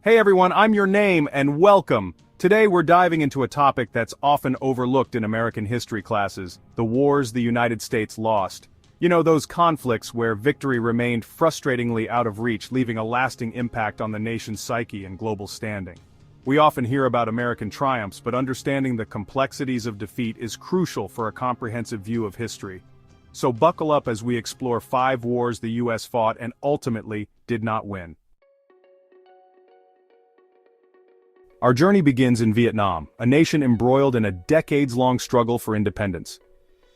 Hey everyone, I'm your name and welcome. Today we're diving into a topic that's often overlooked in American history classes, the wars the United States lost. You know, those conflicts where victory remained frustratingly out of reach, leaving a lasting impact on the nation's psyche and global standing. We often hear about American triumphs, but understanding the complexities of defeat is crucial for a comprehensive view of history. So buckle up as we explore 5 wars the US fought and ultimately did not win. Our journey begins in Vietnam, a nation embroiled in a decades-long struggle for independence.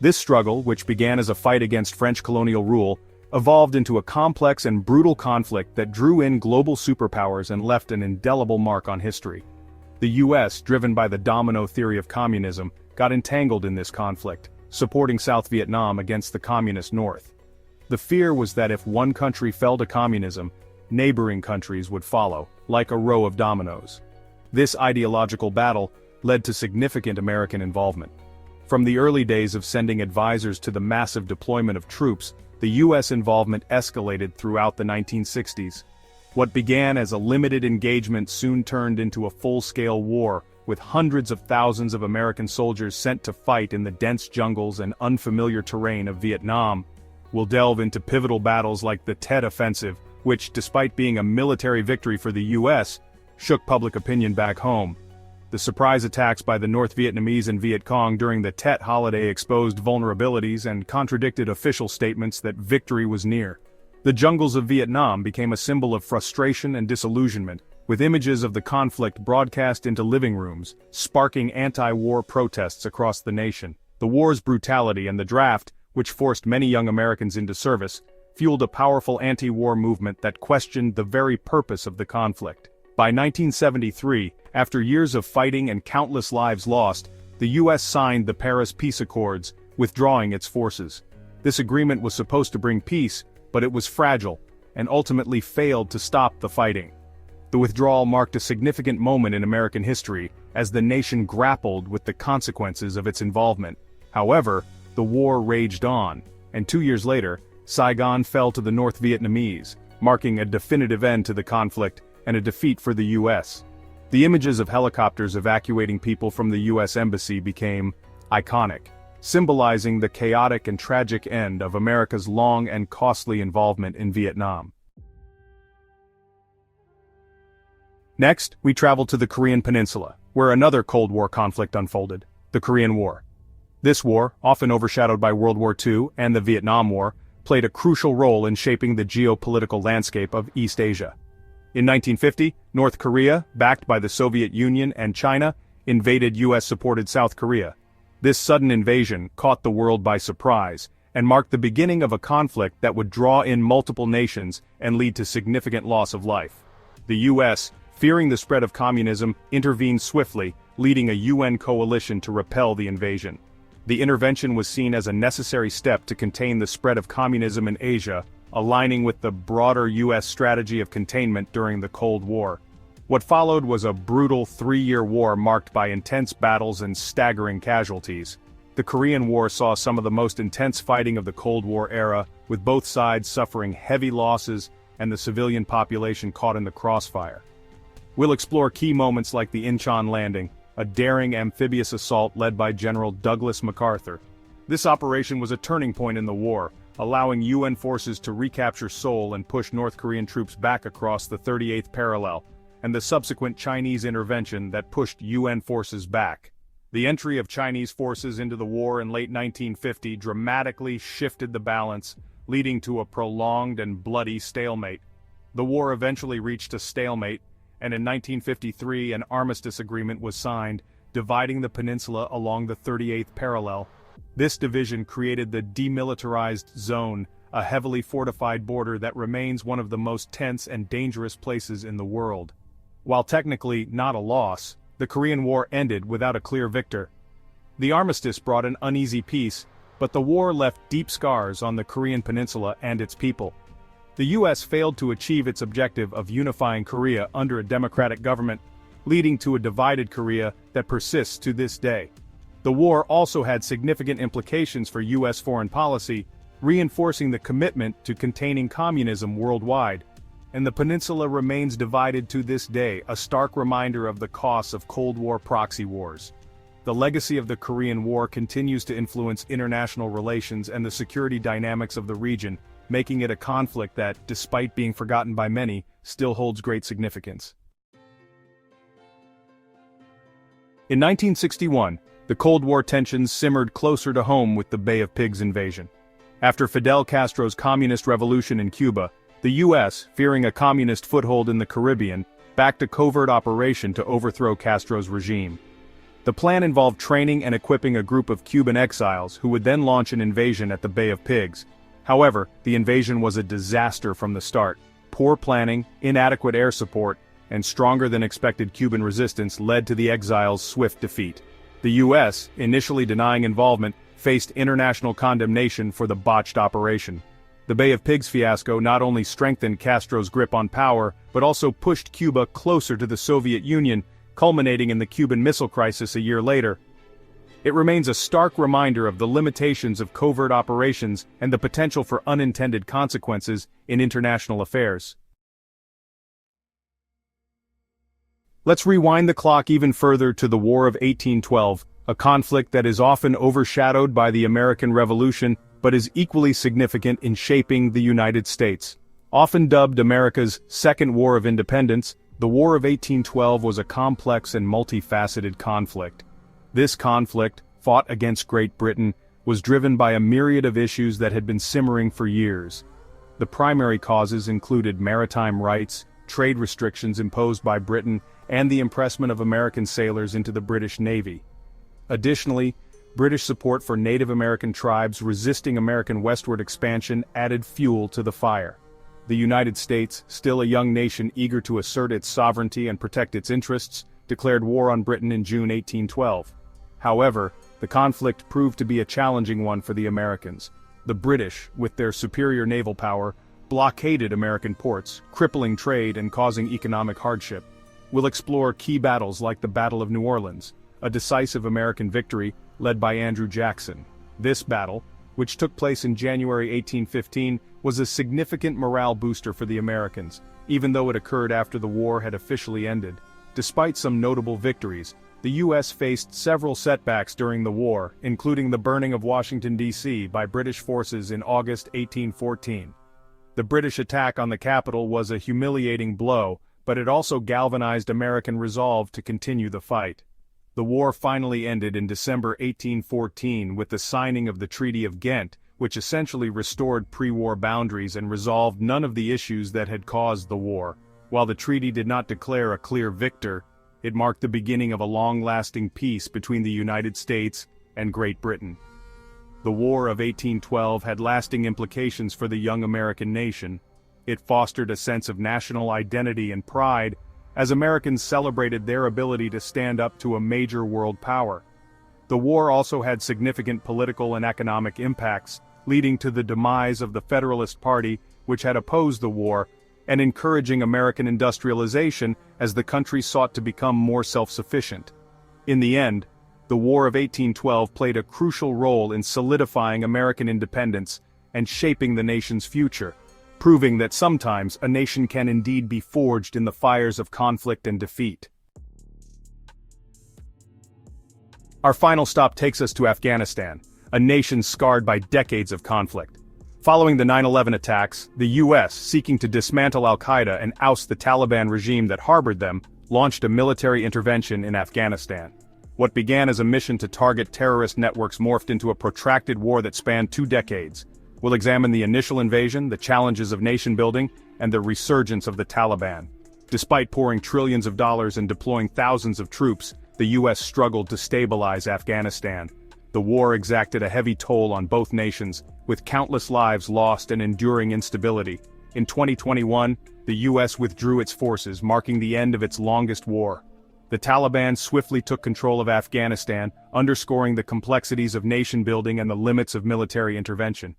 This struggle, which began as a fight against French colonial rule, evolved into a complex and brutal conflict that drew in global superpowers and left an indelible mark on history. The US, driven by the domino theory of communism, got entangled in this conflict, supporting South Vietnam against the communist North. The fear was that if one country fell to communism, neighboring countries would follow, like a row of dominoes. This ideological battle led to significant American involvement. From the early days of sending advisors to the massive deployment of troops, the U.S. involvement escalated throughout the 1960s. What began as a limited engagement soon turned into a full-scale war, with hundreds of thousands of American soldiers sent to fight in the dense jungles and unfamiliar terrain of Vietnam. We'll delve into pivotal battles like the Tet Offensive, which, despite being a military victory for the U.S., shook public opinion back home. The surprise attacks by the North Vietnamese and Viet Cong during the Tet holiday exposed vulnerabilities and contradicted official statements that victory was near. The jungles of Vietnam became a symbol of frustration and disillusionment, with images of the conflict broadcast into living rooms, sparking anti-war protests across the nation. The war's brutality and the draft, which forced many young Americans into service, fueled a powerful anti-war movement that questioned the very purpose of the conflict. By 1973, after years of fighting and countless lives lost, the U.S. signed the Paris Peace Accords, withdrawing its forces. This agreement was supposed to bring peace, but it was fragile, and ultimately failed to stop the fighting. The withdrawal marked a significant moment in American history, as the nation grappled with the consequences of its involvement. However, the war raged on, and 2 years later, Saigon fell to the North Vietnamese, marking a definitive end to the conflict and a defeat for the U.S. The images of helicopters evacuating people from the U.S. Embassy became iconic, symbolizing the chaotic and tragic end of America's long and costly involvement in Vietnam. Next, we travel to the Korean Peninsula, where another Cold War conflict unfolded, the Korean War. This war, often overshadowed by World War II and the Vietnam War, played a crucial role in shaping the geopolitical landscape of East Asia. In 1950, North Korea, backed by the Soviet Union and China, invaded US-supported South Korea. This sudden invasion caught the world by surprise, and marked the beginning of a conflict that would draw in multiple nations and lead to significant loss of life. The US, fearing the spread of communism, intervened swiftly, leading a UN coalition to repel the invasion. The intervention was seen as a necessary step to contain the spread of communism in Asia, aligning with the broader U.S. strategy of containment during the Cold War. What followed was a brutal 3-year war marked by intense battles and staggering casualties. The Korean War saw some of the most intense fighting of the Cold War era, with both sides suffering heavy losses and the civilian population caught in the crossfire. We'll explore key moments like the Incheon landing, a daring amphibious assault led by General Douglas MacArthur. This operation was a turning point in the war, allowing UN forces to recapture Seoul and push North Korean troops back across the 38th parallel, and the subsequent Chinese intervention that pushed UN forces back. The entry of Chinese forces into the war in late 1950 dramatically shifted the balance, leading to a prolonged and bloody stalemate. The war eventually reached a stalemate, and in 1953 an armistice agreement was signed, dividing the peninsula along the 38th parallel. This division created the Demilitarized Zone, a heavily fortified border that remains one of the most tense and dangerous places in the world. While technically not a loss, the Korean War ended without a clear victor. The armistice brought an uneasy peace, but the war left deep scars on the Korean Peninsula and its people. The U.S. failed to achieve its objective of unifying Korea under a democratic government, leading to a divided Korea that persists to this day. The war also had significant implications for U.S. foreign policy, reinforcing the commitment to containing communism worldwide. and the peninsula remains divided to this day, a stark reminder of the costs of Cold War proxy wars. The legacy of the Korean War continues to influence international relations and the security dynamics of the region, making it a conflict that, despite being forgotten by many, still holds great significance. In 1961, the Cold War tensions simmered closer to home with the Bay of Pigs invasion. After Fidel Castro's communist revolution in Cuba, the U.S., fearing a communist foothold in the Caribbean, backed a covert operation to overthrow Castro's regime. The plan involved training and equipping a group of Cuban exiles who would then launch an invasion at the Bay of Pigs. However, the invasion was a disaster from the start. Poor planning, inadequate air support, and stronger-than-expected Cuban resistance led to the exiles' swift defeat. The U.S., initially denying involvement, faced international condemnation for the botched operation. The Bay of Pigs fiasco not only strengthened Castro's grip on power, but also pushed Cuba closer to the Soviet Union, culminating in the Cuban Missile Crisis a year later. It remains a stark reminder of the limitations of covert operations and the potential for unintended consequences in international affairs. Let's rewind the clock even further to the War of 1812, a conflict that is often overshadowed by the American Revolution but is equally significant in shaping the United States. Often dubbed America's Second War of Independence, the War of 1812 was a complex and multifaceted conflict. This conflict, fought against Great Britain, was driven by a myriad of issues that had been simmering for years. The primary causes included maritime rights, trade restrictions imposed by Britain, and the impressment of American sailors into the British Navy. Additionally, British support for Native American tribes resisting American westward expansion added fuel to the fire. The United States, still a young nation eager to assert its sovereignty and protect its interests, declared war on Britain in June 1812. However, the conflict proved to be a challenging one for the Americans. The British, with their superior naval power, blockaded American ports, crippling trade and causing economic hardship. We'll explore key battles like the Battle of New Orleans, a decisive American victory led by Andrew Jackson. This battle, which took place in January 1815, was a significant morale booster for the Americans, even though it occurred after the war had officially ended. Despite some notable victories, the U.S. faced several setbacks during the war, including the burning of Washington, D.C. by British forces in August 1814. The British attack on the capital was a humiliating blow, but it also galvanized American resolve to continue the fight. The war finally ended in December 1814 with the signing of the Treaty of Ghent, which essentially restored pre-war boundaries and resolved none of the issues that had caused the war. While the treaty did not declare a clear victor, it marked the beginning of a long-lasting peace between the United States and Great Britain. The War of 1812 had lasting implications for the young American nation. It fostered a sense of national identity and pride, as Americans celebrated their ability to stand up to a major world power. The war also had significant political and economic impacts, leading to the demise of the Federalist Party, which had opposed the war, and encouraging American industrialization as the country sought to become more self-sufficient. In the end, the War of 1812 played a crucial role in solidifying American independence and shaping the nation's future, proving that sometimes a nation can indeed be forged in the fires of conflict and defeat. Our final stop takes us to Afghanistan, a nation scarred by decades of conflict. Following the 9/11 attacks, the U.S., seeking to dismantle al-Qaeda and oust the Taliban regime that harbored them, launched a military intervention in Afghanistan. What began as a mission to target terrorist networks morphed into a protracted war that spanned 2 decades. We'll examine the initial invasion, the challenges of nation-building, and the resurgence of the Taliban. Despite pouring trillions of dollars and deploying thousands of troops, the U.S. struggled to stabilize Afghanistan. The war exacted a heavy toll on both nations, with countless lives lost and enduring instability. In 2021, the U.S. withdrew its forces, marking the end of its longest war. The Taliban swiftly took control of Afghanistan, underscoring the complexities of nation-building and the limits of military intervention.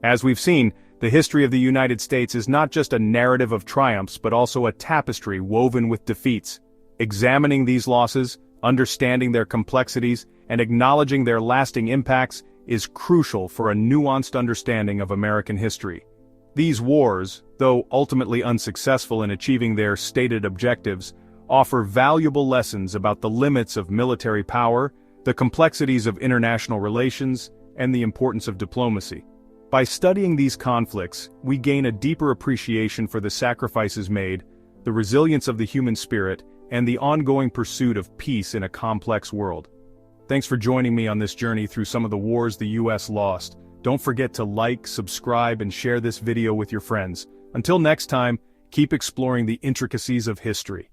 As we've seen, the history of the United States is not just a narrative of triumphs but also a tapestry woven with defeats. Examining these losses, understanding their complexities, and acknowledging their lasting impacts is crucial for a nuanced understanding of American history. These wars, though ultimately unsuccessful in achieving their stated objectives, offer valuable lessons about the limits of military power, the complexities of international relations, and the importance of diplomacy. By studying these conflicts, we gain a deeper appreciation for the sacrifices made, the resilience of the human spirit, and the ongoing pursuit of peace in a complex world. Thanks for joining me on this journey through some of the wars the US lost. Don't forget to like, subscribe, and share this video with your friends. Until next time, keep exploring the intricacies of history.